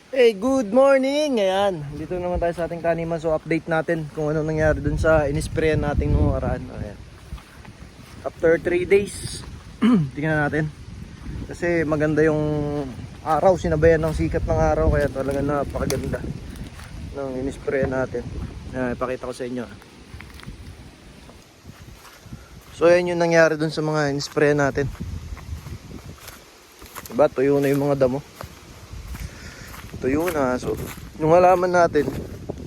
Hey, good morning! Ayan, dito naman tayo sa ating taniman. So, update natin kung ano nangyari dun sa inisprayan natin nung nakaraan. Ayan. After 3 days, tingnan natin. Kasi maganda yung araw, sinabayan ng sikat ng araw. Kaya talaga napakaganda ng inisprayan natin. Ayan, ipakita ko sa inyo. So, ayan yung nangyari dun sa mga inisprayan natin. Diba, tuyo na yung mga damo. Tuyo na. So, yung halaman natin,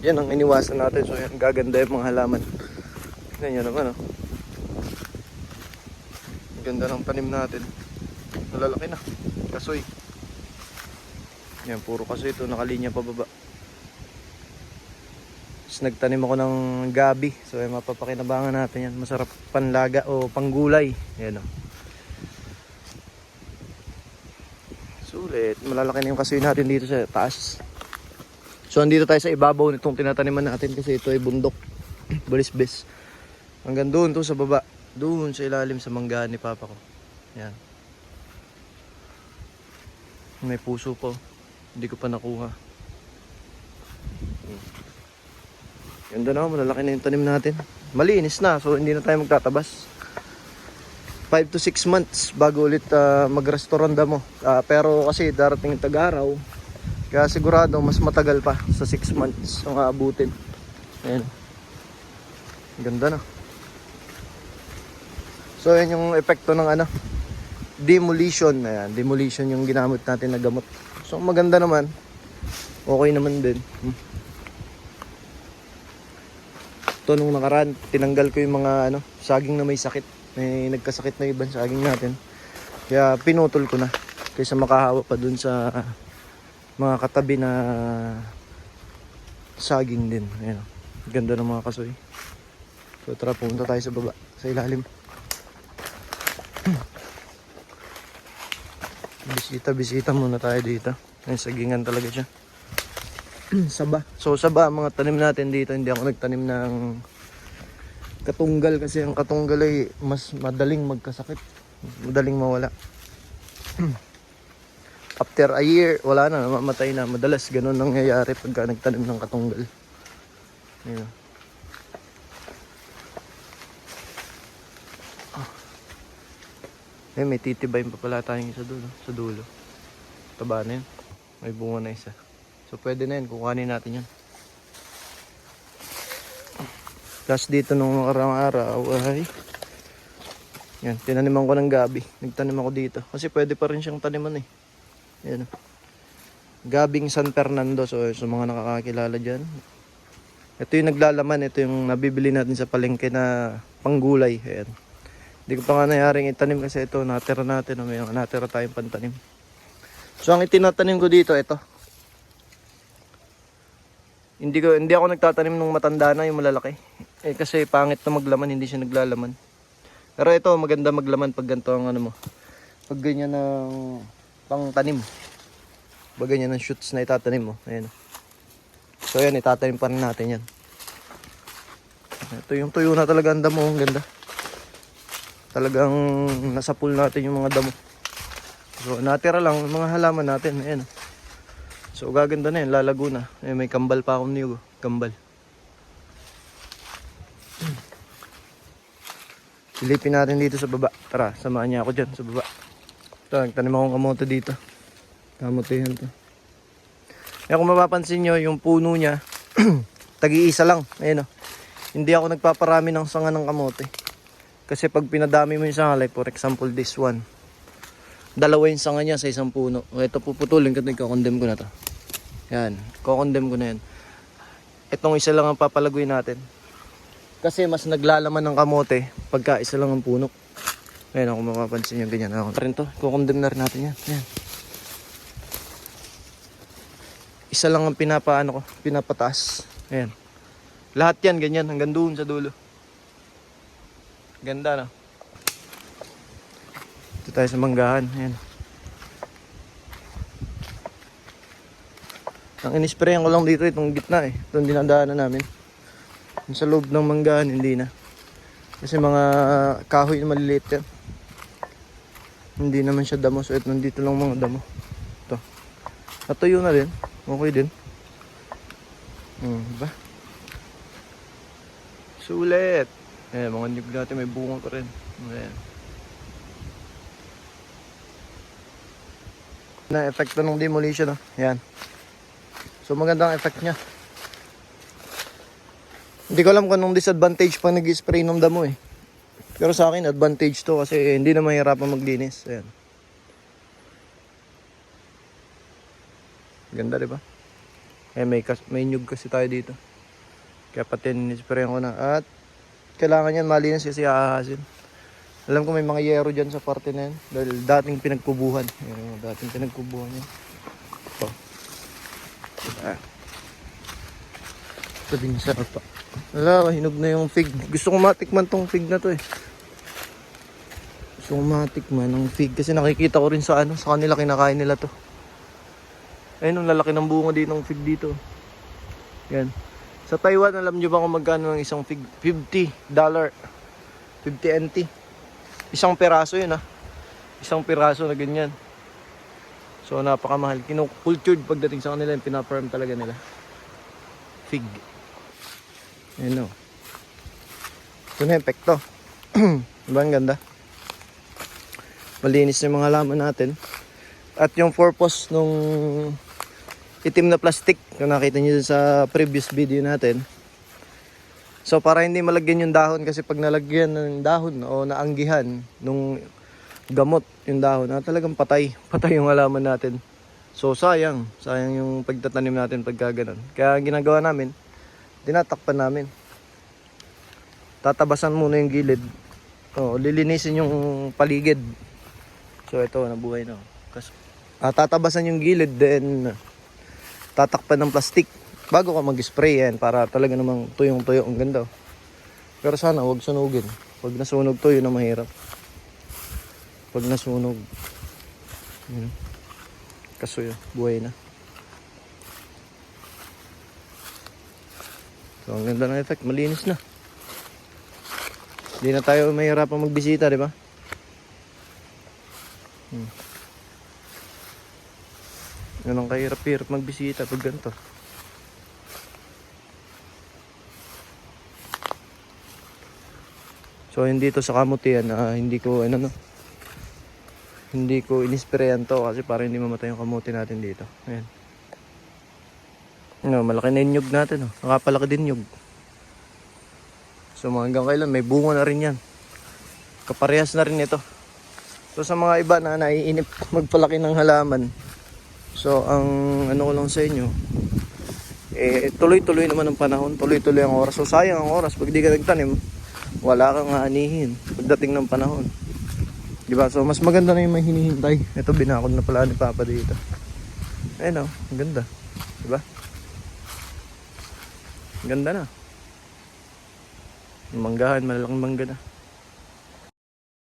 yan ang iniwasan natin. So, yan, gaganda yung mga halaman. Tignan nyo naman, oh. Ang ganda ng tanim natin. Nalalaki na. Kasoy. Yan, puro kasoy ito. Nakalinya pababa. Tapos nagtanim ako ng gabi. So, yan, mapapakinabangan natin yan. Masarap panlaga o panggulay. Yan, oh. Sulit, malalaki na yung kasoy natin dito sa taas. So andito tayo sa ibabaw nitong tinataniman natin kasi ito ay bundok. Balisbes. Hanggang doon to sa baba. Doon sa ilalim sa manggahan ni Papa ko. Yan. May puso po. Hindi ko pa nakuha. Ganda na, malalaki na yung tanim natin. Malinis na, so hindi na tayo magtatabas. 5 to 6 months bago ulit mag-restauranda mo. Pero kasi darating yung tag-araw, kaya sigurado mas matagal pa sa 6 months ang aabutin. Ayan. Ganda na. So yan yung epekto ng demolition. Ayan, demolition yung ginamit natin na gamot. So maganda naman. Okay naman din. Ito nung nakaraan, tinanggal ko yung mga saging na may sakit. May nagkasakit na ibang saging natin. Kaya pinutol ko na. Kaysa makahawa pa dun sa mga katabi na saging din. Ayan. Ganda ng mga kasoy. So tara, pumunta tayo sa baba. Sa ilalim. Bisita muna tayo dito. Ayan, sagingan talaga siya. Saba. So saba, mga tanim natin dito. Hindi ako nagtanim ng katunggal kasi ang katunggal ay mas madaling magkasakit, madaling mawala. After a year, wala na, mamatay na. Madalas ganun nangyayari pagka nagtanim ng katunggal. Ayan. Eh, may titibayin pa pala tayong isa dulo, sa dulo. Taba na yun. May bunga na isa. So pwede na yun, kukuhanin natin yun. Tapos dito nung nakarang araw ay yan, tinaniman ko ng gabi. Nagtanim ako dito kasi pwede pa rin siyang taniman eh. Yan. Gabing San Fernando. So sa mga nakakakilala dyan, ito yung naglalaman. Ito yung nabibili natin sa palengke na panggulay. Ayan. Hindi ko pa nga nayaring itanim kasi ito natira natin. May natira tayong pantanim. So ang itinatanim ko dito, ito. Hindi ako nagtatanim ng matanda na, yung malalaki. Eh kasi pangit na maglaman, hindi siya naglalaman. Pero ito maganda maglaman pag ganito ang mo. Pag ganyan ng pangtanim. Pag ganyan ng shoots na itatanim mo. Ayan. So ayan, itatanim pa rin natin yan. Ito yung tuyo na talaga ang damo, ang ganda. Talagang nasa pool natin yung mga damo. So natira lang yung mga halaman natin. Ayan. So gaganda na yan, lalago na. Eh, may kambal pa akong niyog. Kambal. Silipin natin dito sa baba. Tara, samahan niya ako dyan sa baba. Ito, nagtanim akong kamote dito. Kamote yan to. Kaya kung mapapansin nyo, yung puno niya, tagi-isa lang. Ayan o. Hindi ako nagpaparami ng sanga ng kamote. Kasi pag pinadami mo yung sanga, like for example this one, dalawa yung sanga niya sa isang puno. Ito puputulin kasi kakondem ko na to. Yan, kakondem ko na yan. Itong isa lang ang papalaguin natin. Kasi mas naglalaman ng kamote pagka isa lang ang puno. Ayan, kung mapapansin nyo ganyan. Ako rin to, kakondem na rin natin yan. Ayan. Isa lang ang pinapataas. Ayan. Lahat yan ganyan hanggang doon sa dulo. Ganda no? Ito tayo sa manggahan. Ayan. Ang inisprayan ko lang dito itong gitna eh. Itong dinadaanan namin. Yung sa loob ng manggahan hindi na. Kasi mga kahoy na maliliit yan. Hindi naman siya damo. So ito nandito lang mga damo. Ito. Natuyo na rin. Okay din. Diba? Sulit. Ayan, mga nyug natin may bunga pa rin. Ayan. Na epekto ng demolition, oh. Ayan. So magandang effect niya. Hindi ko alam kung anong disadvantage pag nag-spray ng damo eh. Pero sa akin advantage to kasi hindi na mahirapan maglinis. Ayan. Ganda, di ba? Eh may nyug kasi tayo dito. Kaya pati ni-spray ko na. At kailangan yan malinis kasi aahasin. Alam ko may mga yero dyan sa parte na yan. Dahil dating pinagkubuhan. Ayan, dating pinagkubuhan yan. Ito. Sabi niya sarap pa. Wala, hinog na yung fig. Gusto ko matikman tong fig na to eh. Gusto ko matikman ng fig. Kasi nakikita ko rin sa sa kanila kinakain nila to. Ayun, ang lalaki ng bunga din ng fig dito. Yan. Sa Taiwan, alam nyo ba kung magkano ng isang fig? $50. 50 NT. Isang peraso yun Isang piraso na ganyan. So napakamahal. Kino-cultured pagdating sa kanila. Yung pinaparm talaga nila. Fig. Ayan o. Ito na yung epekto. Diba ang ganda? Malinis yung mga halaman natin. At yung purpose nung itim na plastic kung nakita nyo sa previous video natin. So para hindi malagyan yung dahon kasi pag nalagyan ng dahon o naanggihan nung gamot yung dahon talagang patay yung halaman natin. So sayang yung pagtatanim natin pagka ganun. Kaya ang ginagawa namin, tinatakpan namin. Tatabasan muna yung gilid. Lilinisin yung paligid. So ito nabuhay na. Tatabasan yung gilid then tatakpan ng plastic bago ka mag-spray yan para talaga namang tuyong-tuyo ang ganda. Pero sana huwag sunugin. Pag nasunog to yun ang mahirap. Pag nasunog kaso buhay na. So ang ganda ng effect, malinis na. Hindi na tayo mahirapang magbisita, di ba? Yan ang kahirap-hirap magbisita pag ganito. So hindi to sa kamutihan, hindi ko hindi ko inisprayan to kasi para hindi mamatay yung kamuti natin dito. Ayan. Malaki na yung nyug natin. Nakapalaki din nyug. So hanggang kailan may bunga na rin yan. Kaparehas na rin ito. So sa mga iba na naiinip magpalaki ng halaman. So ang ko lang sa inyo, tuloy-tuloy naman ang panahon, tuloy-tuloy ang oras. So sayang ang oras pag di ka nagtanim, wala kang aanihin pagdating ng panahon. Diba? So mas maganda na yung may hinihintay. Ito binakod na pala ni Papa dito. Ayun ang ganda. Diba? Ganda na. Manggahan, malaking mangga na.